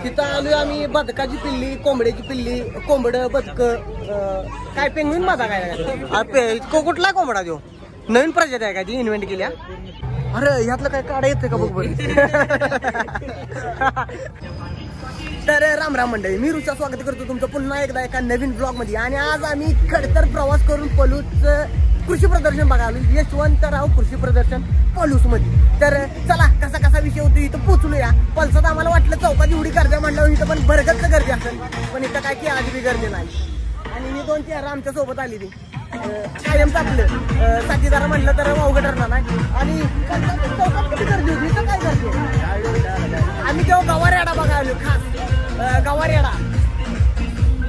तिथं आलोय आम्ही. बदकाची पिल्ली, कोंबड्याची पिल्ली, कोंबड, बदक, काय पेंगुइन माझा काय कुठला कोंबडा देऊ? नवीन प्रजाती आहे का ती इन्व्हेंट केल्या? अरे ह्यातलं काय काढा येतं का बघ बरं. तर राम राम मंडळी, मी ऋचा स्वागत करतो तुमचं पुन्हा एकदा एका नवीन ब्लॉग मध्ये. आणि आज आम्ही खडतर प्रवास करून पलूस कृषी प्रदर्शन बघायला, यशवंतराव कृषी प्रदर्शन पलूस मध्ये. तर चला कसा कसा विषय होतो इथं पोचलूया. पलसात आम्हाला वाटलं चौकात एवढी गर्दी म्हणल्यावर इथं पण भरगच्च गर्दी असेल, पण इथं काय की आज बी गर्दी नाही. आणि ही दोन चेहरा आमच्या सोबत आली ती कायमच आपलं साथीदार म्हटलं तर अवघड ठरणार नाही. आणि चौकात किती गर्दी होती, इथं काय गर्दी. आम्ही तेव्हा गवारेडा बघायला आलो, खास गवारेडा.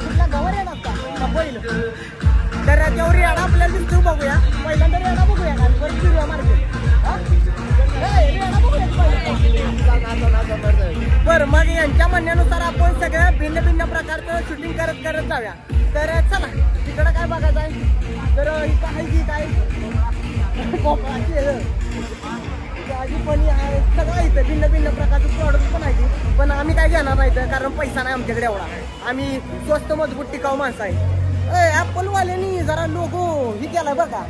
कुठला गवारेडा का पहिलं? तर तेव्हा रेडा आपल्याला दिसतो, बघूया पहिल्यांदा रेडा बघूया का परत फिरूया मार्केट. रेडा बघूया बरं. मग यांच्या म्हणण्यानुसार आपण सगळ्या भिन्न भिन्न प्रकारचं शूटिंग करत करत जाऊया. तर चला तिकडं काय बघायचं आहे. तर इथं आहे की काय भाजी पण आहे, सगळं इथं भिन्न भिन्न प्रकारचं प्रॉडक्ट पण आहे. पण आम्ही काय घेणार नाही कारण पैसा नाही आमच्याकडे एवढा. आम्ही स्वस्त मजबूत टिकाऊ माणसं आहे. ऍपल वाल्यांनी जरा लोगो ही केलाय बरं का,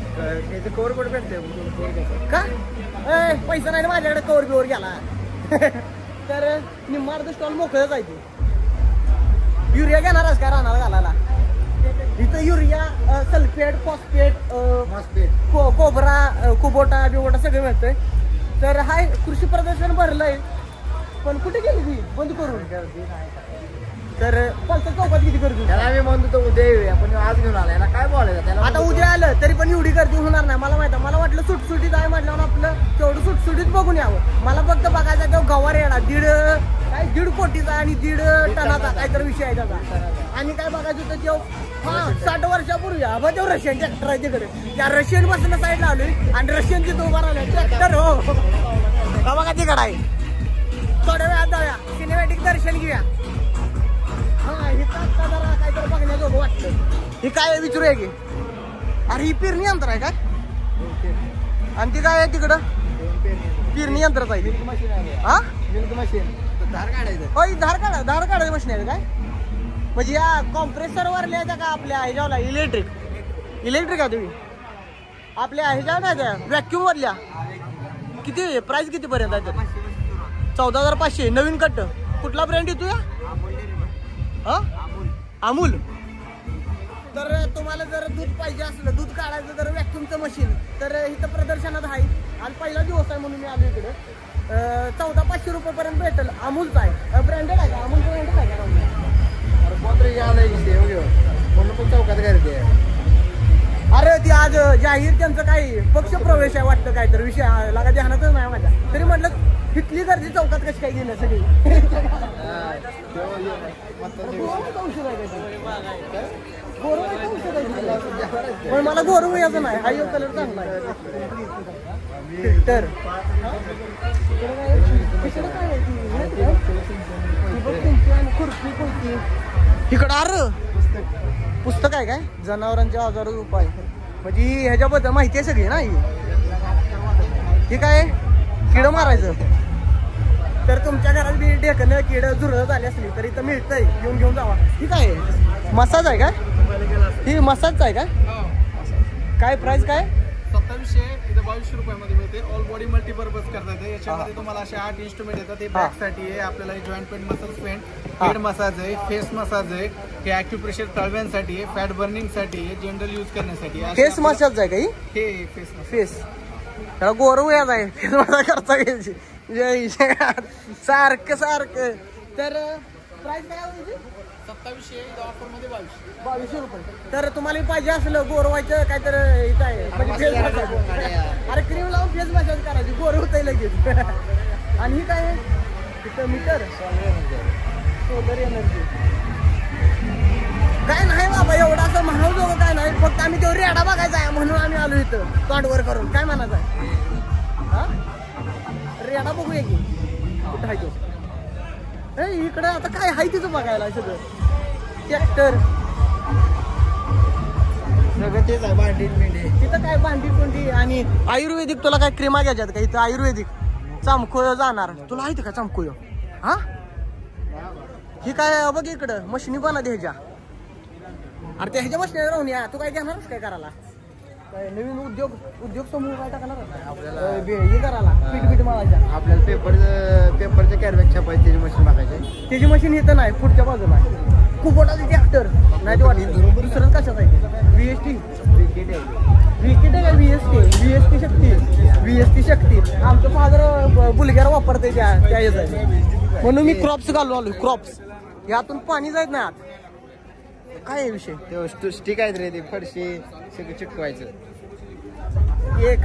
कवर कोड भेटते का? पैसा नाही माझ्याकडे, कवर बिवर गेला. तर निम्मार्ध स्टॉल मोकळच आहे ते. युरिया घेणारच का राहणार घालायला? इथं urea, sulphate, phosphate, Cobra, Kubota बिबोटा सगळं मिळतंय. तर हाय कृषी प्रदर्शन भरलंय, पण कुठे गेली ती बंद करून? तर पलसा चौकात किती गर्दी. त्याला आम्ही म्हणतो तो उद्या येऊया, पण आज घेऊन आलाय ना, काय बोलायचं त्याला. आता उद्या आलं तरी पण एवढी गर्दी होणार नाही मला माहिती. मला वाटलं सुटसुटीत आहे म्हटल्यावर आपलं तेवढं सुटसुटीत बघून यावं. मला फक्त बघायचा तो गवारेडा दीड कोटीचा आणि 1.5 टनाचा काहीतरी विषय आहे त्याचा. आणि काय बघायचं होतं तेव्हा 60 वर्षापूर्वी हा तेव्हा रशियन ट्रॅक्टर आहे तिकडे. त्या रशियन पासून साईडला आलोय आणि रशियनची तो उभा राहिला ट्रॅक्टर. हो बघा तिकडे आहे. थोड्या वेळात जाऊया, सिनेमॅटिक दर्शन घेऊया. हा इथं जरा काहीतरी बघण्याजोगं वाटतं. ही काय विचारूया की? अरे ही पेरणी यंत्र आहे काय? आणि ती काय आहे तिकडं? पेरणी यंत्रच आहे. हा मिल्क मशीन, धार काढायचं. होय धार काढायची मशीन आहे काय? म्हणजे या कॉम्प्रेसर वर लिहायचा का आपल्या ह्याच्यावरला? इलेक्ट्रिक आहे तुम्ही आपल्या ह्याच्यावर नाही त्या व्हॅक्यूम वरल्या? किती प्राइस किती पर्यंत आहे? 14,500 नवीन कट. कुठला ब्रँड येतो या? अमूल. तर तुम्हाला जर दूध पाहिजे असलं, दूध काढायचं जर व्हॅक्यूमचं मशीन, तर इथं प्रदर्शनात आहे. आणि पहिला दिवस आहे म्हणून मी आलो इकडे. 14,500 रुपयापर्यंत भेटेल. अमूलचा आहे, ब्रँडेड आहे का? अमूलचं ब्रँडेड आहे का? कोणतरी आलंय म्हणून पण चौकात गर्दी आहे. अरे ती आज जाहीर त्यांचं काही पक्ष प्रवेश आहे वाटतं, काहीतरी विषय लागा ध्यानातच नाही माझ्या. तरी म्हटलं इथली गर्दी चौकात कशी काय गेलं सगळी. पण मला गोरू याचं नाही, हा यो कलर चांगला आहे. फिल्टर इकडं अरे पुस्तक आहे काय? जनावरांचे आजार उपाय, म्हणजे ह्याच्याबद्दल माहिती आहे सगळी ना. ही काय किड मारायचं. तर तुमच्या घरात बी ढेकणं किड झुरळ झाली असली तर इथं मिळतंय, घेऊन जावा. ही काय मसाज आहे काय? ही मसाज आहे काय? काय प्राइस काय? 2700. इथं 2200 रुपयामध्ये मिळते. ऑल बॉडी मल्टीपर्पज करता येते. याच्यामध्ये तुम्हाला असे 8 इन्स्ट्रुमेंट येतात. ते बॅक साठी आहे, आपल्याला joint pain massage pain, head massage आहे, फेस मसाज आहे, हे ॲक्युप्रेशर तळव्यांसाठी आहे, फॅट बर्निंग साठी आहे, जनरल यूज करण्यासाठी. फेस मसाज आहे काही? हे फेस फेस त्याला गोरू याच आहे. फेस मसाज करता घ्यायची सारखं. तर प्राइस काय होती? 2700. ऑफर मध्ये 2200 रुपये. तर तुम्हाला पाहिजे असलं गोरवायचं काय तर इथं आहे, म्हणजे फेस मसाज. अरे क्रीम लावून फेस मसाज करायची, गोर होतंय लगेच. आणि ही काय तिथं मीटर सोलर एनर्जी काय नाही बाबा एवढं असं म्हणावं जोगं काय नाही. फक्त आम्ही तेवढी रेडा बघायचा आहे म्हणून आम्ही आलो इथं तोंडवर करून. काय म्हणायचं आहे? हा रेडा बघूया की कुठं आहे तो. इकडं आता काय आहे तिथं बघायला सगळं. ट्रॅक्टर सगळं तेच आहे. भांडी तिथं काय भांडी कोंडी. आणि आयुर्वेदिक तुला काय क्रीमा घ्यायच्यात का इथं? आयुर्वेदिक चामखोय जाणार तुला आहे का? चामखोय हा ही काय बघ इकडं मशिनी बना ह्याच्या. अरे त्या ह्याच्या मशिनी राहून या तू काय घेणारच काय करायला? काय नवीन उद्योग समूह काय टाकणार आपल्याला हे करायला पीठ मावायच्या. आपल्याला पेपरच्या कॅरबॅग छापायची त्याची मशीन बघायची. त्याची मशीन येतं नाही पुढच्या बाजूला कुबोटाची ट्रॅक्टर नाही ते वाटत दुसरं कशाच आहे VST विकेट आहे का VST शक्ती. आमचं फादर बुलग्यार वापरते त्या ह्याचा म्हणून मी क्रॉप्स घालून आलो. क्रॉप्स यातून पाणी जात नाही आत. काय आहे विषय? स्टिक आहेत रे ते फडशी सगळं चिटकवायचं. एक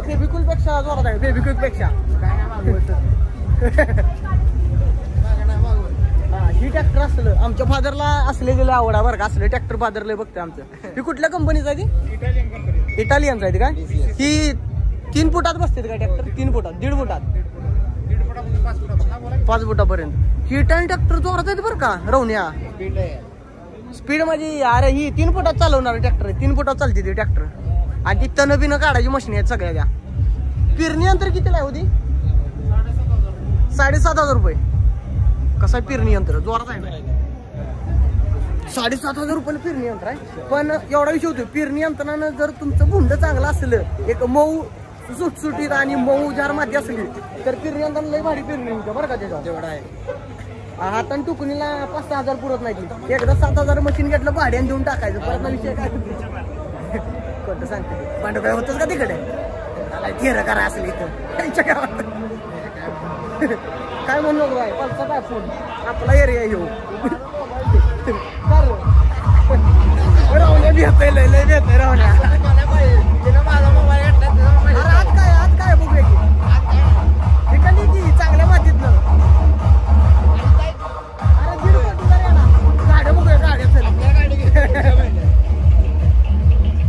फेबिक्विक पेक्षा जोरात आहे. फेबिक्विक पेक्षा ही ट्रॅक्टर असलं आमच्या फादरला असले गेले आवड बरं का. असले ट्रॅक्टर फादरला बघते आमचं. ही कुठल्या कंपनीचं आहे ती? इटालियनचं आहे काय? ही 3 फुटात बसते काय ट्रॅक्टर? 3 फुटात 1.5 फुटात 5 फुटापर्यंत ही इटालियन ट्रॅक्टर जोरात आहेत बरं का. रवण्या स्पीड म्हणजे अरे ही 3 फुटात चालवणार ट्रॅक्टर आहे. 3 फुटात चालते ती ट्रॅक्टर. आणि ती तण बिनं काढायची मशीन आहेत सगळ्या त्या. पेरणी यंत्र कितीला आहे होती? 7,500 रुपये. कसं आहे पेरणी यंत्र? जोरात आहे. 7,500 रुपये पेरणी यंत्र आहे. पण एवढा विषय होतो पेरणी यंत्रानं जर तुमचं भुंड चांगलं असलं एक मऊ सुटसुटीत आणि मऊ जार माती असली तर पेरणी यंत्रानं लई भारी पेरणी होतं बरं का. त्याच्यावर जेवढा आहे हातान टुकणीला 5-6 हजार पुरत नाही. एकदा 7,000 मशीन घेतलं भाड्यान देऊन टाकायचं. परत विषय काय कोणतं सांगते भांडं काय होतच का तिकडे थेर करा असली इथं त्यांच्या गावात काय म्हणू नको बाय. पलचा काय फोन आपला एरिया येऊ रावण्या भेटतय लय भेटतय रावण्या. आज काय बघूया की ठिकाणी की चांगल्या मातीत ना. अरे 1.5 कोटी गाड्या बघूया गाड्या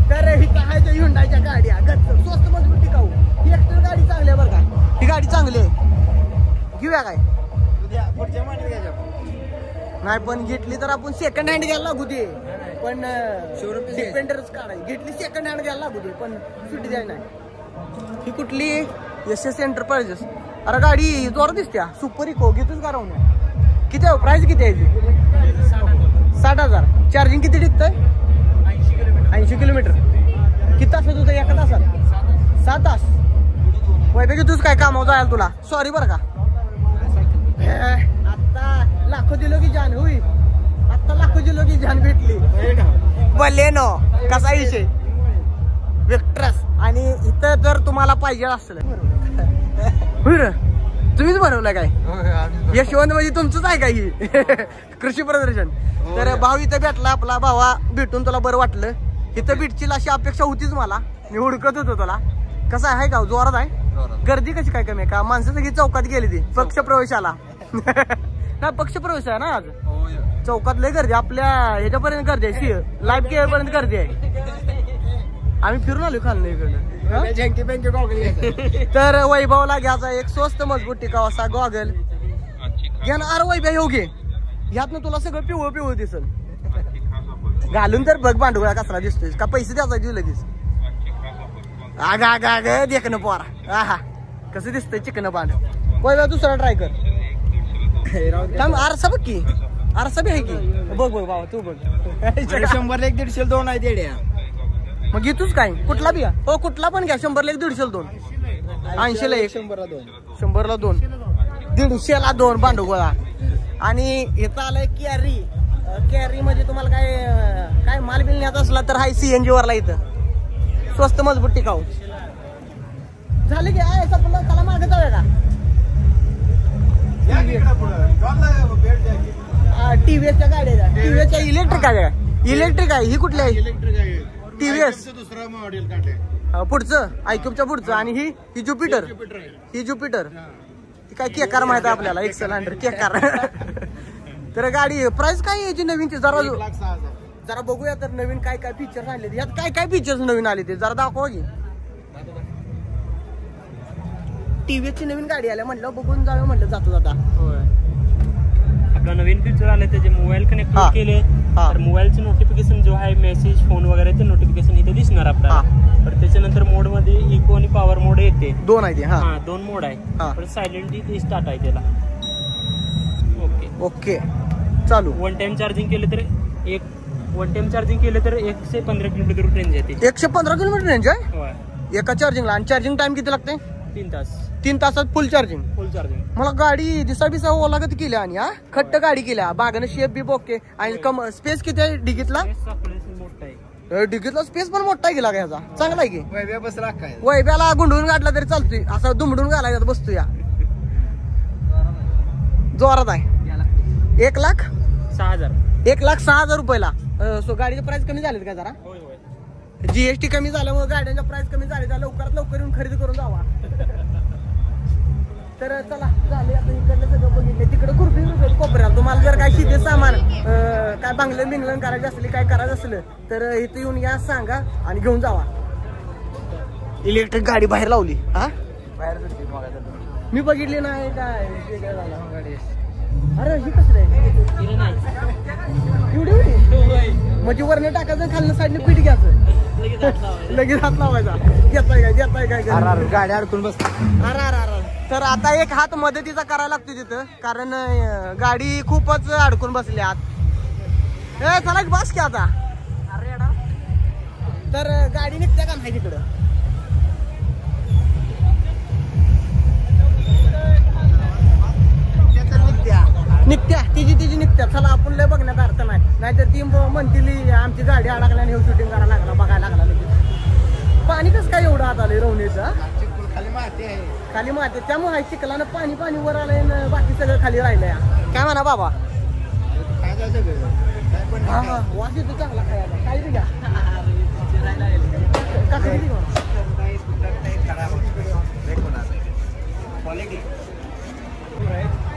तर हिथं आहे त्या हुंडाईच्या गाड्या स्वस्त मजबूत टिकाऊ. ही एक्स्ट्रा गाडी चांगली आहे बरं का. ही गाडी चांगली आहे घेऊया काय? नाही पण घेतली तर आपण सेकंड हँड घ्यायला लागू दे. पण डिपेंडरच काढायची. घेतली सेकंड हँड घ्यायला लागू दे पण सुट्टी द्याय नाही. ही कुठली SS एंटरप्राइजेस. अरे गाडी जोरात दिसत्या. सुपर इको घेतोच का राहून? किती आहे प्राइस? किती आहे 60,000. चार्जिंग किती टिकतंय? 80 किलोमीटर. किती तास होतं एका तासात? 7 तास. वैपैकी तूच काय कामावर जायला तुला? सॉरी बरं का. आता लाखो दिलो की जान होई. आता लाखो दिलो की जान भेटली. बलेनो कसा विषय विक्ट्रस. आणि इथं जर तुम्हाला पाहिजे असलं तुम्हीच बनवलं काय? यशवंत म्हणजे तुमचंच आहे काय? कृषी प्रदर्शन. तर भाऊ इथं भेटला आपला. भावा भेटून तुला बरं वाटलं? इथं भेटशील अशी अपेक्षा होतीच मला. मी हुडकत होतो तुला. कसं आहे का जोरात आहे? गर्दी कशी काय कमी आहे का? माणसं सगळी चौकात गेली ती पक्ष प्रवेशाला. नाही पक्ष प्रवेश आहे ना आज. चौकात लय गर्दी. आपल्या ह्याच्यापर्यंत गर्दी आहे. लाईव्ह केअर पर्यंत गर्दी आहे. आम्ही फिरून आलो खाल्लं इकडनं. तर वैभवला घ्यायचा एक स्वस्त मजबूत टिकाव असा गॉगल घ्या ना. अरे वैभव येऊ घे. ह्यातनं तुला सगळं पिवळं दिसल. घालून तर बघ भांडवळा कसला दिसतोय का? पैसे द्यायचा लगेच. आग आग आग देखणं पोरा. आहा कसं दिसतंय चिकन बांध. वैभव दुसरा ट्राय कर. आरसा बघ की. आरसा बी आहे की. बघ बघ बाबा तू बघ. 100 1 150 2 आहे तेड्या. मग घेतोच काय? कुठला बिया? हो कुठला पण घ्या. 100 1 150 2. 80 ला 1 100 ला 2. 100 ला 2 150 ला 2 भांडवळा. आणि इथं आलंय कॅरी मध्ये तुम्हाला काय माल बिल न्यायचा असला तर हाय CNG वरला. इथं स्वस्त मजबूत टिकाऊ झाले की आहे. त्याला मागे जाऊया का? TVSच्या गाड्या. TVSच्या इलेक्ट्रिक आहे. इलेक्ट्रिक आहे. ही कुठली आहे? TVS दुसरा मॉडेल काढले पुढचं iQubच्या पुढचं. आणि ही ज्युपिटर. ही ज्युपिटर ती काय केकार माहिती आहे आपल्याला. एक्सेलेंट केकार. तर गाडी प्राइस काय याची नवीन? ती जरा बघूया तर नवीन काय काय फीचर्स आणले. यात काय काय फीचर्स नवीन आले ते जरा दाखवा की. TVSची नवीन गाडी आल्या म्हटलं बघून जाऊया म्हटलं जातो जाता. आपला नवीन फीचर आले त्याचे मोबाईल कनेक्ट केले तर मोबाईलचे नोटिफिकेशन जो आहे मेसेज फोन वगैरे ते नोटिफिकेशन इथे दिसणार आपल्याला. तर त्याच्यानंतर मोड मध्ये इको आणि पॉवर मोड येते. 2 आहे ते. 2 मोड आहे. सायलेंटली ते स्टार्ट आहे त्याला. ओके ओके चालू. वन टाइम चार्जिंग केलं तर 115 किलोमीटर रेंज येते. 115 किलोमीटर रेंज आहे होय. एका चार्जिंगला. आणि चार्जिंग टाइम किती लागते? 3 तास. 3 तासात फुल चार्जिंग. फुल चार्जिंग. मला गाडी दिसा ओलागत केली आणि हा खट्ट गाडी केल्या बागानं शेप बी ओके. आणि कम स्पेस किती आहे डिगीतला? मोठा आहे. डिगीतला स्पेस पण मोठा आहे गेला ह्याचा. चांगला आहे की वैभ्या बसला काय वैब्याला गुंडून गाडला तरी चालतोय. असं दुमडून घालायचा बसतो या जोरात आहे. 1,06,000. 1,06,000 रुपयाला. सो गाडीचे प्राइस कमी झालेत का जरा? होय होय. जीएसटी कमी झाल्यामुळे गाड्यांच्या प्राइस कमी झाले. लवकरात लवकर येऊन खरेदी करून जावा. तर चला झाले आता इकडलं सगळं बघितलं. तिकडे खुर्पी कोपऱ्याला तुम्हाला जर काय शिके सामान काय बांगलं बिंगलं करायचं असले काय करायचं असलं तर इथं येऊन या सांगा आणि घेऊन जावा. इलेक्ट्रिक गाडी बाहेर लावली. हा बाहेर मी बघितली नाही काय गाडी. अरे ही कसं आहे एवढी म्हणजे वरने टाकायचं खालनं साईडने पीठ घ्यायचं लगेच हात लावायचा. घेताय काय गाडी अडकून बस. अरे तर आता एक हात मदतीचा करायला लागतो तिथं कारण गाडी खूपच अडकून बसली आत. चला बस की आता. तर गाडी निघते का नाही तिकडं? निघत्या तिची निघत्या. चला आपण लय बघण्यात अर्थ नाही. नाहीतर ती म्हणतील आमची गाडी अडकल्या आणि शूटिंग करायला लागला बघायला लागला लगेच. पाणी कसं काय एवढं आत आलंय रवणीचं? खाली माती त्यामुळे चिखलानं पाणी वर आलंय ना बाकी सगळं खाली राहिलंय. काय म्हणा बाबा? हा वास येतो चांगला खायला. काय घ्या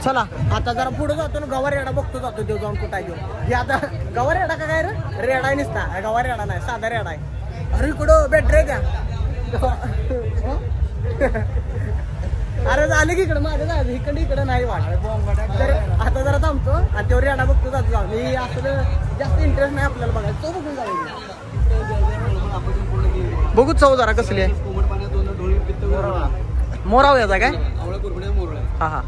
चला आता जरा पुढे जातो ना. गवा रेडा बघतो जातो देव जाऊन कुठं घेऊन. हे आता गवा रेडा का काय रे? रेडा आहे नुसता. गवा रेडा नाही साधा रेडा आहे. अरे इकडं बॅटरी द्या. अरे झालं की इकडं माझं जायचं इकडं नाही वाटत. तर आता जरा थांबतो आणि तेव्हा रेडा बघतो जातो जाऊन. मी असं जास्त इंटरेस्ट नाही आपल्याला बघायचं. चव बघून जाऊ बघू चव जरा कसली आहे. मोराव याचा काय? हा हा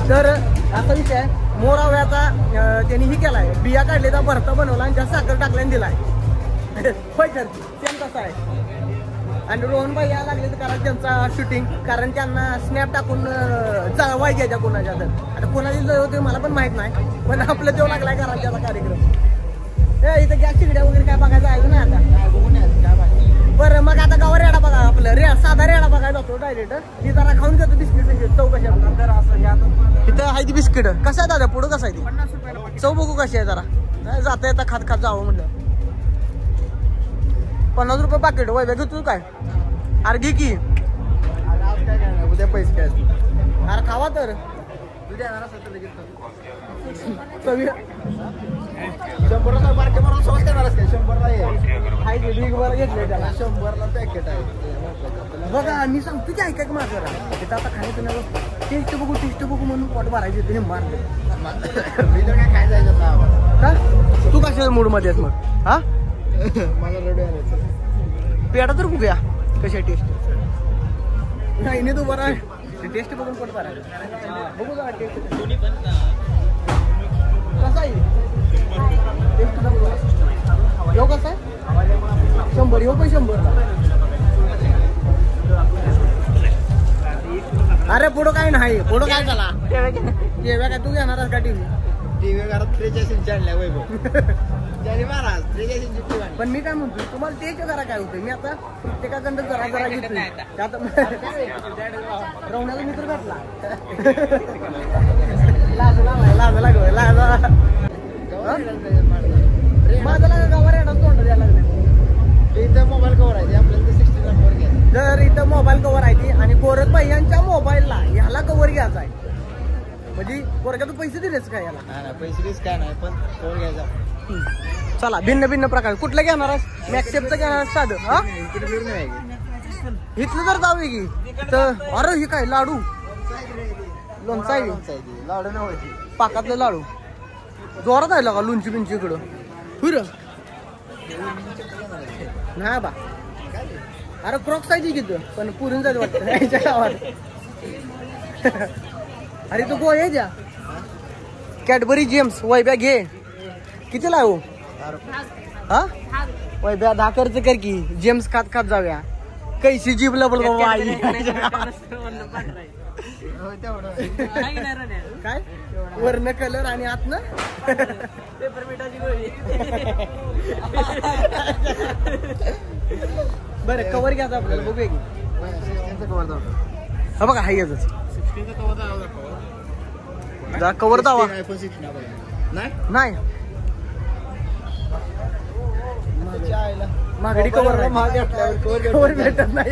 तर असा विषय आहे. मोराव्याचा त्यांनी ही केलाय बिया काढलेला भरता बनवला आणि जास्त साखर टाकल्याने दिलाय. होय सर सेम तसा आहे. आणि रोहनबाई या लागले तर करा त्यांचा शूटिंग कारण त्यांना स्नॅप टाकून जळवाय घ्यायच्या कोणाच्या. तर आता कोणाची जळवते मला पण माहित नाही पण आपलं तेव्हा लागलाय करा त्याचा कार्यक्रम. इथं गॅस शिगड्या वगैरे काय बघायचं आहे ना आता? बरं मग आता गावा रेडा बघा. आपलं साधा रेडा बघायला जातो डायरेक्ट. ही जरा खाऊन घेतो बिस्किट चव कशा इथं आहे ती बिस्किट. कसं आहे दादा पुढं कसं आहे ती? 50 रुपयाला. चव बघू कशी आहे जरा. जाता येता खात जावं म्हणलं. 50 रुपये पाकिट. वय घेतो काय? अरे घे की. आज काय काय उद्या पैसे काय अरे खावा तर. उद्या येणार असेल तर लगेच 100 बारके म्हणून स्वस्त येणार असते. 100ला घेतलंय त्याला. 100ला पॅकेट आहे. बघा मी सांगतो की ऐका माझं तिथं आता खाण्यापिण्या टेस्ट बघू म्हणून पोट भरायचे ते मारले. मी तर काय जायचं का तू कशा मूड मध्ये आहेस मग? हा मला रडू आलं. पेढा तर बघूया कशा टेस्ट. नाही तू बरं टेस्ट बघून पोट भरायचं. बघू जा टेस्ट कसा आहे. टेस्ट यो कसा आहे? 100. यो पण 100ला. अरे पुढं काय नाही. पुढं काय झाला जेव्हा काय तू घेणार का टीव्ही घरात 43 इंच आणल्या वैभव. महाराज 43 इंच. पण मी काय म्हणतो तुम्हाला ते जरा काय होतं. मी आता प्रत्येकाकडं जरा घेतोय. रवण्याचा मित्र भेटला. लाज लागलोय माझा गावा रेडा तोंड द्यायला लागले. इथं मोबाईल कवर आहे आपल्याला 60 नंबर घ्या. जर इथं मोबाईल कवर आहे ती आणि कोरत भाई यांच्या मोबाईलला ह्याला कवर घ्यायचा आहे म्हणजे कोरक्यात पैसे दिलेच काय याला? पैसे दिस काय नाही पण कवर घ्यायचा. चला भिन्न प्रकार कुठलं घेणार आहेस? मॅक्सेपचं घेणार साधं? हा इथलं जर जाऊ की तर अरे हे काय लाडू लोणचा आहे. लाडू नव्हती पाकातलं लाडू जोरात आहे का लोणची बिंची इकडं फिर नाही बा अरे क्रॉक्स आहे की तू पण पुरून जात वाटतं याच्या गावात. अरे तू गो आहे द्या कॅडबरी जेम्स वैब्या घे. कितीला आहे हो? हा वैब्या 10 खर्च कर की जेम्स खात खात जाऊया. कैसी जीभ लबल बाबा आई. काय वर्ण कलर आणि आतनं पेपर मिठाची गोळी. बरं कवर घ्यायचं आपल्याला बघूया की. हा बघा हाय याच कवर दावा नाही महागडी कवर कवर भेटत नाही.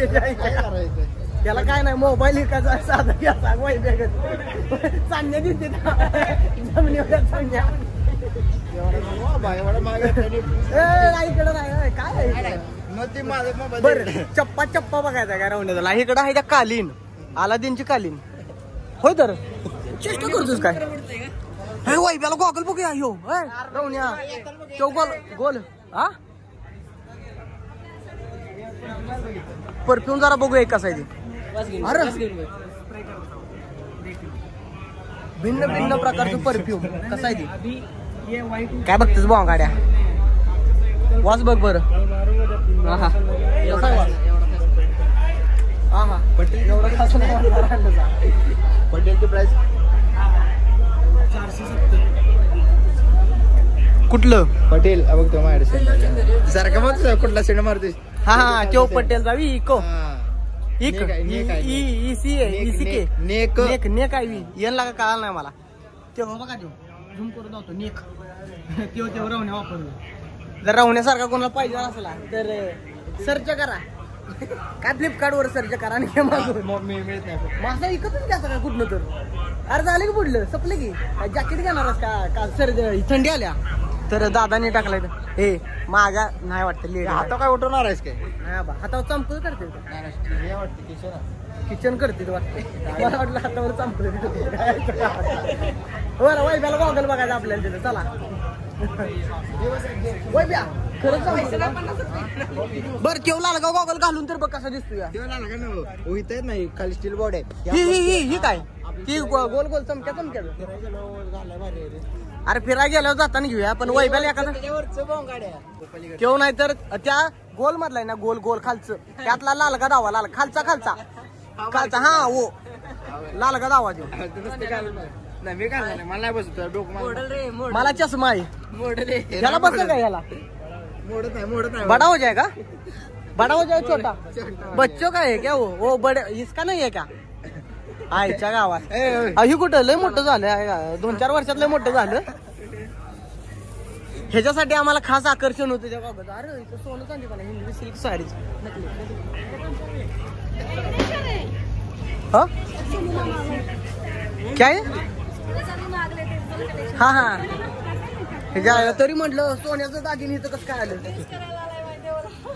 त्याला काय नाही मोबाईल विकायचा साधा घ्यायचा चांगल्या दिसते जमिनीवर चांगल्या. इकडं नाही काय बरं चप्पा चप्पा बघायचा काय राहून त्याला. इकडं आहे त्या कालीन अलादीनची कालीन होय. तर चेष्टा करतोस काय वैब्याला गॉगल बघूया ह्यो राहून तो गोल गोल. हा परफ्यूम जरा बघूया कसा आहे ते. अरे भिन्न भिन्न प्रकारचं परफ्यूम कसा आहे ते. काय बघतेस बॉ गाड्या वाच बघ बरं. हा पटेल एवढं खास पटेलची प्राइस 470. कुठलं पटेल बघतो माझ्याकडे सारखं मग कुठला सेंड मारतोय. हा तो पटेलचा इको नेक लागा कळाला नाही मला. तेव्हा बघा तो झूम करून जातो नेक तेव्हा राहण्या वापरलं. जर राहण्यासारखा कोणाला पाहिजे असला तर सर्च करा काय फ्लिपकार्ट वर सर्च करा आणि मिळत नाही. मासा विकतच घ्यायचा का कुठलं तर. अरे झालं की पुढलं सपलं की जॅकेट घेणारच का सर थंडी आल्या तर दादाने टाकलाय. हे माझ्या नाही वाटतं लेट आता काय उठवणार आहेस काय. नाही बा हातावर चमकल करते किचन करते वाटतं. मला वाटलं हातावर चमकल बरं वैब्याला गॉगल बघायचं आपल्याला तिथं. चला वैब्या खरंच बरं केव लालगाव गॉगल घालून तर बघ कसा दिसतोय. नाही खाली स्टील बॉर्ड आहे. ही काय ती गोल गोल चमक्या चमक्या. अरे फिरायला गेल्यावर जाताना घेऊया पण वैब्याला एखादा केव नाही तर त्या गोल मधला आहे ना गोल गोल खालचं त्यातला लालगा दावा लाल खालचा खालचा खालचा. हा हो लालगा दावा देऊ. मी काय मला नाही बसतो मला चष्मा आहे याला बसलं का याला मोडत नाही बडा हो जाएगा बडा हो जाए छोटा बच्चों का है क्या वो बड़े इसका नहीं है क्या. आईच्या गावात ही कुठं लय मोठं झालं 2-4 वर्षात लय मोठं झालं. ह्याच्यासाठी आम्हाला खास आकर्षण होतं त्या बाबत. अरे इथं सोनं चांदी पण हिंदी सिल्क साडीच काय. हा हा ह्याच्या तरी म्हटलं सोन्याचं दागिने इथं कसं काय आलं.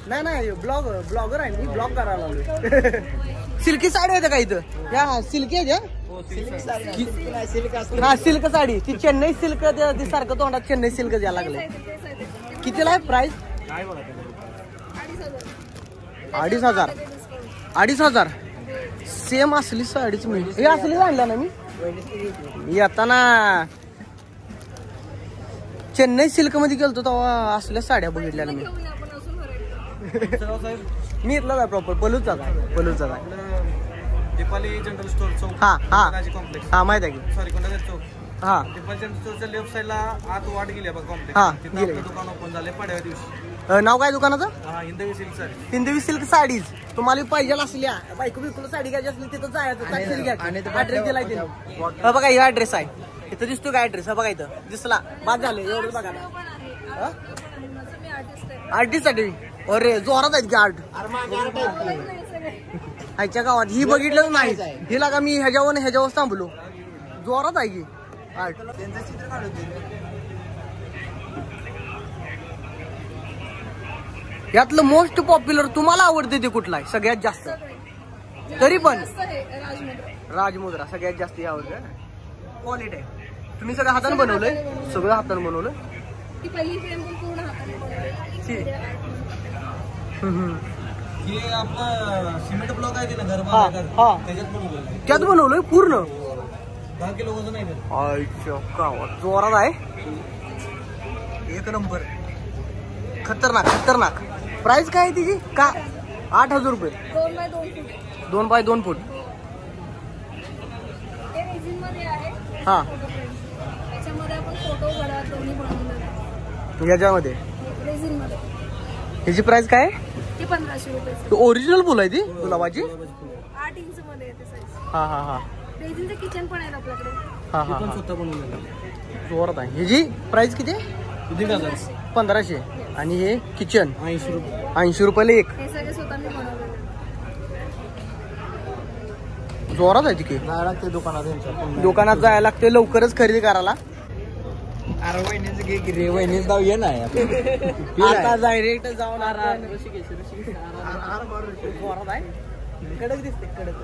नाही ब्लॉगर आहे मी ब्लॉग करायला लागलो. सिल्की साडी होते का इथं या सिल्की आहे हा सिल्क साडी ती चेन्नई सिल्क ती सारखं तोंडात चेन्नई सिल्क द्यायला लागले. कितीला आहे प्राइस. 2,500 सेम असली साडीच मिळते. हे असली आणलं ना मी येताना चेन्नई सिल्क मध्ये गेलतो तेव्हा असल्या साड्या बघितल्या मी. मी इथलाच आहे प्रॉपर पलूचा दीपाली जनरल स्टोर चौक. हा माहित आहे की सॉरी कोणत्या चौक. हा दीपाली जनरल स्टोरच्या लेफ्ट साईडला आत वाट गेली बघ कॉम्प्लेक्स. हा तिथं दुकान ओपन झाले पडव्या दिवशी. नाव काय दुकानाचं. हिंदवी सिल्क साडी. हिंदवी सिल्क साडीज तुम्हाला पाहिजे असल्या बायको बिकूला साडी घ्यायची असली तिथं जायचं ऍड्रेस दिलाय तिने. बघा हा ऍड्रेस आहे इथं दिसतो का ऍड्रेस. हा बघा इथं दिसला बाद झाले एवढं बघा आर्टिस्ट साठी. अरे जोरात आहेत की आर्ट ह्याच्या गावात ही बघितलं नाही. ही लागा मी ह्याच्यावर थांबलो जोरात आहे की आर्ट. यातलं मोस्ट पॉप्युलर तुम्हाला आवडते ते कुठलं आहे सगळ्यात जास्त. तरी पण राजमुद्रा सगळ्यात जास्त आवडतं. क्वालिटी आहे. तुम्ही सगळं हाताने बनवलंय. सगळं हाताने बनवलं. हे आपलं सिमेंट ब्लॉक आहे ना घर हा हा त्याच्यात बनवलेलं आहे. त्यात बनवलंय पूर्ण 10 किलो वजन आहे त्याचं. आईच्या जोरात आहे. एक नंबर, खतरनाक खतरनाक. प्राइस काय आहे तिची? का 8,000 रुपये. 2 बाय 2 फूट. हा त्याच्यामध्ये आपण फोटो घडा दोन्ही बनवलेले याच्यामध्ये रेझिन मध्ये. ह्याची प्राइस काय आहे? ती 1500 रुपये. ओरिजिनल फुल आहे ती गुलाबाची. 8 इंच मध्ये येते साईज. हा हा हा रेझिनचं किचन पण आहे आपल्याकडे. हा हा पण स्वतः बनवलेलं आहे. जोरात आहे. ह्याची प्राइस किती आहे? 1,500. 1500. आणि हे किचन 80 रुपये. 80 रुपयाला एक. हे सगळे स्वतः मी बनवलेले. जोरात आहे तिथे. जायला लागते दुकानात यांच्या. दुकानात जायला लागते लवकरच खरेदी करायला. अरे वहिनीचं घे की रे, वहिनीच जाऊ ये नाही आता डायरेक्ट जाऊन जोरात आहे. कडक दिसते कडक.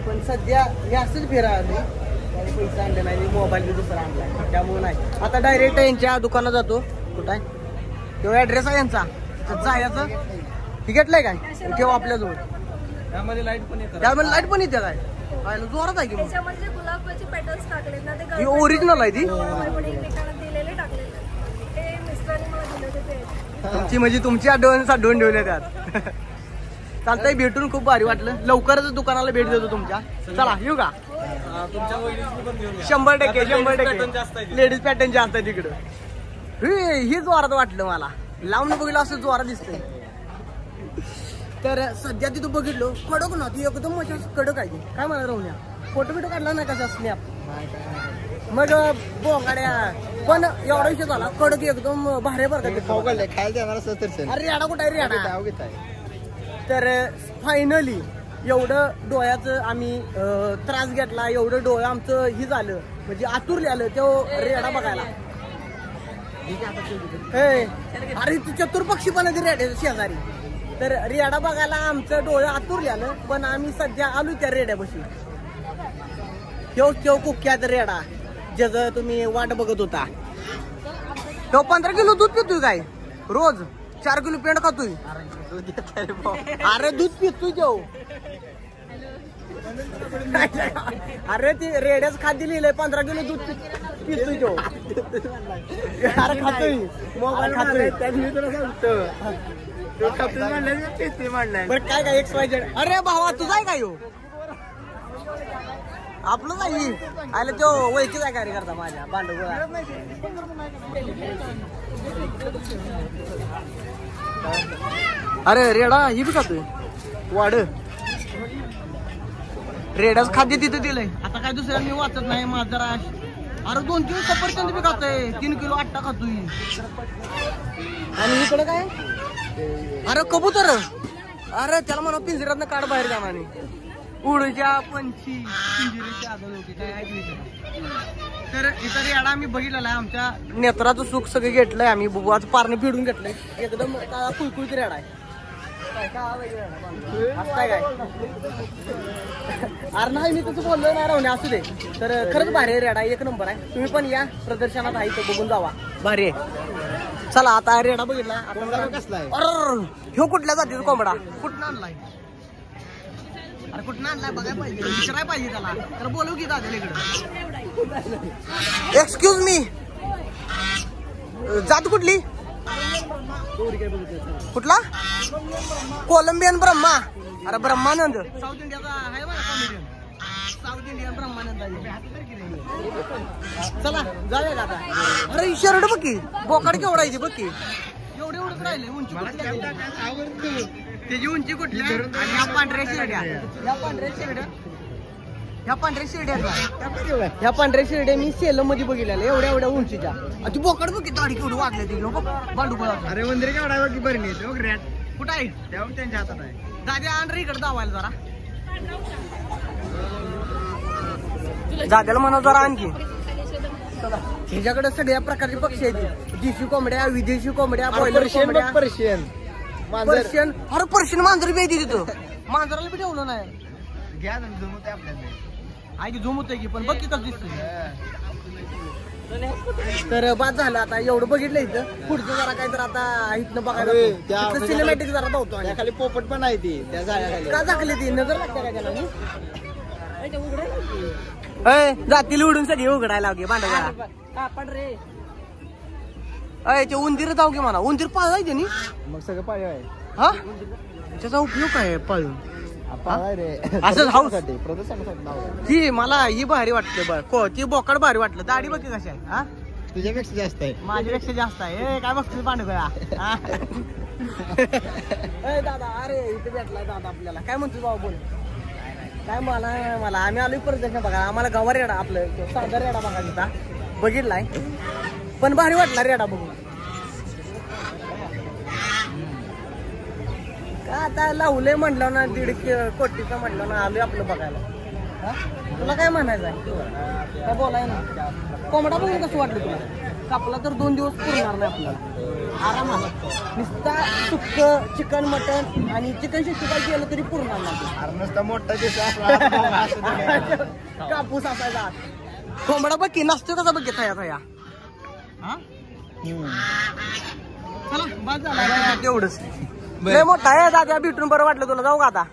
पण सध्या हे असंच फिरायला पैसे आणले नाही, मोबाईल बी दुसरा आणलाय त्यामुळे नाही. आता डायरेक्ट यांच्या दुकानात जातो. कुठं आहे तेव्हा ऍड्रेस आहे यांचा, जायचं. हे घेतलंय काय ठेवा आपल्याजवळ. त्यामध्ये लाईट पण येतात. त्यामध्ये लाईट पण येते काय? जोरात आहे की मग. त्याच्यामध्ये गुलाबाचे पेटल्स टाकले ना ते ही ओरिजिनल आहे ती. पण एकमेकांना दिलेले टाकलेले. ते मिस्टरांनी मला दिले होते ते. तुमची म्हणजे तुमची आठवण साठवून ठेवल्या त्यात. चालतंय, भेटून खूप भारी वाटलं. लवकरच दुकानाला भेट देतो तुमच्या. चला येऊ का? तुमच्या वहिनीची पण घेऊन या. 100% जास्त आहे. 100% लेडीज पॅटर्न जास्त आहे तिकडं. ही जोरात वाटलं मला. लावून बघितलं असं जोरात दिसतंय. तर सध्या तिथं बघितलो कडक ना ती एकदम मजा कडक आहे. काय म्हणा राहूया फोटो बिटो काढला नाही कसा स्नॅप. मग बोंगाड्या पण एवढा विषय झाला कडक एकदम भारे बरं. खायला देणार असं तर अरे रेडा कुठे आहे रेडा. तर फायनली एवढं डोळ्याचं आम्ही त्रास घेतला, एवढं डोळं आमचं ही झालं म्हणजे आतुरले आलं तो रेडा बघायला. अरे ती चतुर पक्षी पण आहे रेड्याच्या शेजारी. तर रेडा बघायला आमचं डोळं आतुरले आलं. पण आम्ही सध्या आलो त्या रेड्यापाशी. तेव कुख्यात रेडा ज्याचं तुम्ही वाट बघत होता. तो 15 किलो दूध पितोय काय रोज. 4 किलो पेंड खातोय. अरे दूध पितोय तो. अरे ती रेड्याच खाद्य लिहिलंय 15 किलो दूध पितोय तो. अरे खातोय मोबाईल खातोय. बरं काय काय XYZ. अरे भावा तुझा आहे काय हो? आपलं नाही आलं तो वैकीच आहे कार्य करता माझ्या बांडगोळा. अरे रेडा ही बी खातोय वाढ. रेडाच खाद्य तिथे दिलंय. आता काय दुसऱ्या मी वाचत नाही माझा जरा. अरे 2-3 सफरचंद बी खातोय. 3 किलो आट्टा खातोय. आणि इकडे काय अरे कबूतर. अरे त्याला म्हणा पिंजऱ्यातनं काढ बाहेर जाणार. उडच्या पंछी पिंजऱ्याची आदळ होती काय आहे. तर इथं रेडा आम्ही बघितलेला आहे. आमच्या नेत्राचं सुख सगळं घेतलंय आम्ही. आज पारणं फिरून घेतलंय. एकदम कुळकुळीत रेडा आहे. काय अरे नाही मी तसं बोललो नाही राहून असू दे. तर खरंच भारी आहे रेडा. एक नंबर आहे. तुम्ही पण या प्रदर्शनात आहे तर बघून जावा. भारी आहे. चला आता रेडा बघितला. कसला आहे? अरे ह्यो कुठल्या जातीचा कोंबडा कुठं आणलाय? अरे कुठं आणलाय बघायला पाहिजे. विचारायला पाहिजे त्याला. तर बोलू की दादा इकडे. एक्सक्यूज मी जात कुठली? कुठला? कोलंबियन ब्रह्मा. अरे ब्रह्मानंद साऊथ इंडियाचा आहे बघा कॉमेडियन. साऊथ इंडियन ब्रह्मानंद. चला जाऊया का आता. अरे शर्ट बघ की बोकाड केवढायची बघ की. एवढंच राहिले उंची. त्याची उंची कुठली? ह्या पांढऱ्या शिरड्या. ह्या पांढऱ्या शिरड्या मी सेलम मध्ये बघितलेल्या एवढ्या उंचीच्या. ती बोकाड बघ की दाढी केवढी वाढली ती बांडू. अरे वंदरे केवढा बघ की बरं नाही रॅट कुठं आहे? त्यावर त्यांच्या हातात आहे. दादा आण इकडे दावायला जरा. दाद्याला म्हणा जरा आणखी. ह्याच्याकडे सगळ्या प्रकारचे पक्षी आहेत. देशी कोंबड्या, विदेशी कोंबड्या, बॉयलर कोंबड्या, पर्शियन. पर्शियन. अरे पर्शियन मांजर बी आहे तिथं. मांजराला बी ठेवलं नाही. घ्या ना जमत आपल्याला. आहे की झुम होतंय की पण बघ की कसं दिसतंय. तर बाद झालं आता एवढं बघितलं इथं पुढचं जरा काय तर आता इथनं बघायला सिनेमॅटिक जरा धावतो आणि खाली पोपट पण आहे ती त्या जाळ्याखाली. का झाकली ती नजर लागते काय त्याला जातील उडून सगळी उघडायला लावगे भांडा ते उंदीर जाऊ घे म्हणा उंदीर पाळायचे नी मग सगळं पाळीव आहे. हा त्याचा उपयोग काय आहे पाळून रे असं हाऊसाठी प्रदर्शनासाठी नाव आहे. ती मला ही भारी वाटते बघ ती बोकड भारी वाटलं दाढी बघ कशी आहे हा तुझ्यापेक्षा जास्त आहे. माझ्यापेक्षा जास्त आहे काय बघतो पांडुगळा दादा अरे इथे भेटलाय दादा आपल्याला काय म्हणतो बाबा बोल काय मला आम्ही आलोय परत बघा आम्हाला गवा रेडा आपलं साधा रेडा बघा तिथं बघितलाय पण भारी वाटला रेडा बघून का आता लावलंय म्हटलं ना 1.5 कोटीचं म्हटलं ना आलोय आपलं बघायला तुला काय म्हणायचं आहे काय बोलाय ना कोंबडा बघून कसं वाटलं तुला कापला तर 2 दिवस पुरणार नाही आपल्याला आरामाला नुसता सुक्क चिकन मटन आणि चिकन 65 केलं तरी पुरणार नाही नुसता मोठा कापूस असायचा कोंबडा बघ की नसतो कसा बघ थया थया चला बस झाला तेवढंच लय मोठा आहे दादा भेटून बरं वाटलं तुला जाऊ का आता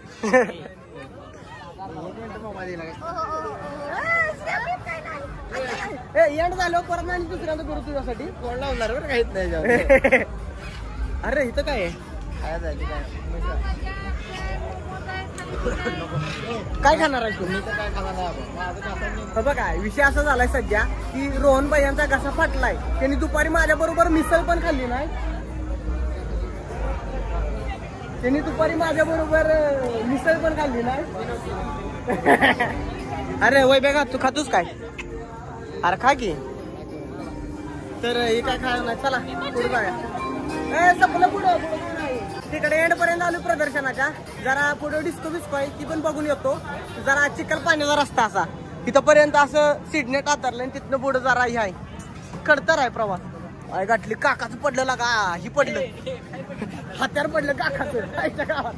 एंड झालं परत आणि दुसऱ्यांदा करू तुझ्यासाठी कोण लावणार बरं काहीच नाही. अरे इथं काय आहे काय खाणार आहे तुम्ही काय खाणार बघा विषय असा झालाय सध्या की रोहन भाई यांचा घसा फाटलाय त्यांनी दुपारी माझ्या बरोबर मिसळ पण खाल्ली नाही त्यांनी दुपारी माझ्या बरोबर मिसळ पण खाल्ली नाही अरे वय बेगा तू खातोस काय अरे खा की तर हे काय खायला नाही चला पुढे जाऊया सपलं पुढं तिकडे एंड पर्यंत आलो प्रदर्शनाच्या जरा पुढे डिस्को बिस्को आहे ती पण बघून येतो जरा चिखल पाण्याचा रस्ता असा तिथपर्यंत असं सिडनेट आतरलं आणि तिथनं पुढे जरा हे आहे खडतर आहे प्रवास अय गाठली काकाचं पडलं लागा ही पडलं हत्यार पडलं काकाचं गावात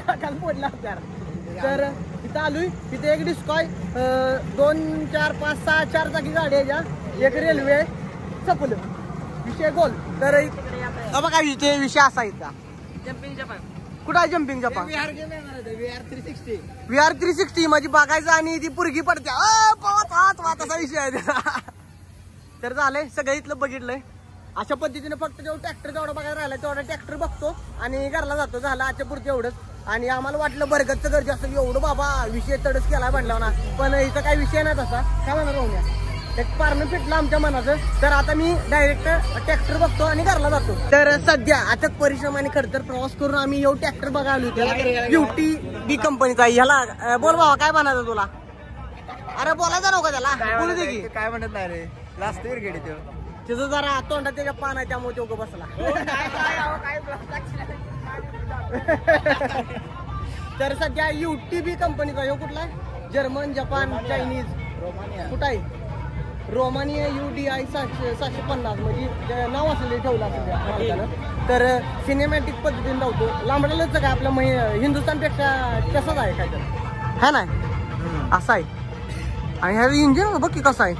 काकाला पडलं हत्यार तर इथं आलोय तिथे एक डिस्को आहे 2 4 5 6 4 चाकी गाडी आहे एक रेल्वे आहे सपलं विषय गोल तर बघा इथे विषय असा इथं जम्पिंग जपान कुठं आहे जम्पिंग जपान VR 360 माझी बघायचं आणि ती पुरगी पडते असा विषय आहे त्याचा तर झालंय सगळं इथलं बघितलंय अशा पद्धतीने फक्त जेव्हा ट्रॅक्टर जेवढा बघायला राहिला तेवढा ट्रॅक्टर बघतो आणि घरला जातो झाला आजच्या पुरते एवढंच आणि आम्हाला वाटलं बरगतचं गरज असं एवढं बाबा विषय तडच केला म्हणला ना पण इथं काही विषय नाही तसा काय म्हणा राहूया एक पारणं फिटलं आमच्या मनाचं तर आता मी डायरेक्ट ट्रॅक्टर बघतो आणि घरला जातो तर सध्या अथक परिश्रम आणि खरतर प्रवास करून आम्ही येऊ ट्रॅक्टर बघायला होतो ब्युटी बी कंपनीचा ह्याला बोल बाबा काय म्हणायचं तुला अरे बोलायचं नव्हता त्याला बोलू दे की काय म्हणत नाही रे लास्ट इयर गेली तिथं जरा तोंडात त्याच्या पान आहे त्यामुळे तो बसला तर सध्या UTB कंपनीचा ह्यो कुठला आहे जर्मन जपान चायनीज कुठं आहे रोमानिया UDI 750 म्हणजे नाव असलेलं ठेवलं असेल तर सिनेमॅटिक पद्धतीने लावतो लांबडालच काय आपल्या हिंदुस्थानपेक्षा तसंच आहे काय तर हा नाही असं आहे आणि ह्या इंजिन बघ की कसं आहे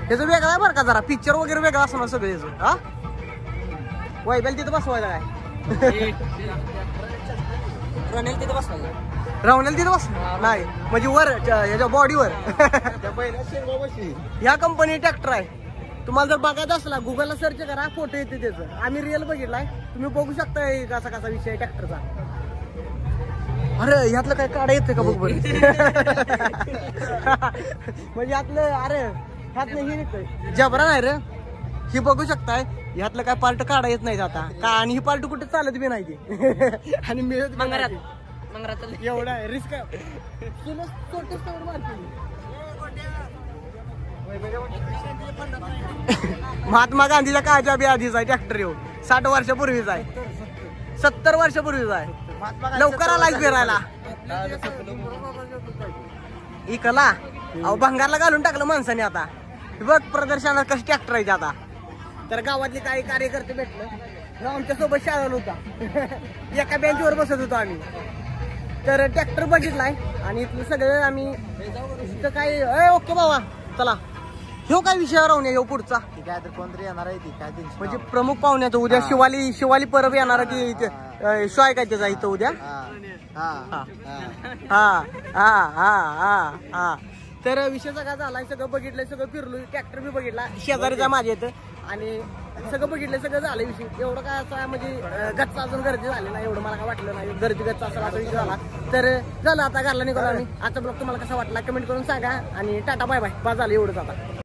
त्याचं वेगळं आहे बरं का जरा पिक्चर वगैरे वेगळं असणार सगळं याचं हा वायबेल तिथं बसवायचं काय रनेल तिथे बसवायचं रावण्याला तिथं बस नाही म्हणजे वर याच्या बॉडीवर ह्या कंपनी ट्रॅक्टर आहे तुम्हाला जर बघायचं असला गुगलला सर्च करा फोटो येते त्याचं आम्ही रिअल बघितलाय तुम्ही बघू शकता कसा कसा विषय आहे ट्रॅक्टरचा अरे ह्यातलं काय काढा येतं का बघ बरं म्हणजे यातलं अरे ह्यातलं हे येतंय जबरा नाही रे ही बघू शकताय ह्यातलं काय पार्ट काढा येत नाही आता का आणि ही पार्ट कुठे चालत बी नाही आणि मिळत एवढा आहे रिस्क महात्मा गांधीच्या काळाच्या बी आधीचा आहे ट्रॅक्टर येऊन 60 वर्षापूर्वीचा आहे 70 वर्षापूर्वीचा आहे लवकर आलाय फिरायला इकला अहो भंगारला घालून टाकलं माणसाने आता बघ प्रदर्शनात कसं ट्रॅक्टर आहे आता तर गावातले काही कार्यकर्ते भेटलं आमच्या सोबत शाळा होता एका बेंचवर बसत होतो आम्ही तर ट्रॅक्टर बघितलाय आणि इथलं सगळं आम्ही इथं काय ओके बाबा चला ह्यो काय विषय राहून ह्यो पुढचा ती काय तर कोणतरी येणार आहे ती काय टेन्शन म्हणजे प्रमुख पाहुण्याचं उद्या शिवाली परब येणार ती शो आहे काय त्याचा इथं उद्या हा हा तर विषय सगळा झालाय सगळं बघितलंय सगळं फिरलोय ट्रॅक्टर बी बघितला शेजारीचा माझ्या इथं आणि सगळं बघितलं सगळं झालं विषय एवढं काय असं म्हणजे गच्चा अजून गर्दी झाली नाही एवढं मला काय वाटलं नाही गर्दी गच्चा असेल असा विषय झाला तर झालं आता घरला निघालो आम्ही आजचा ब्लॉग तुम्हाला कसा वाटला कमेंट करून सांगा आणि टाटा बाय बाय झालं एवढंच आता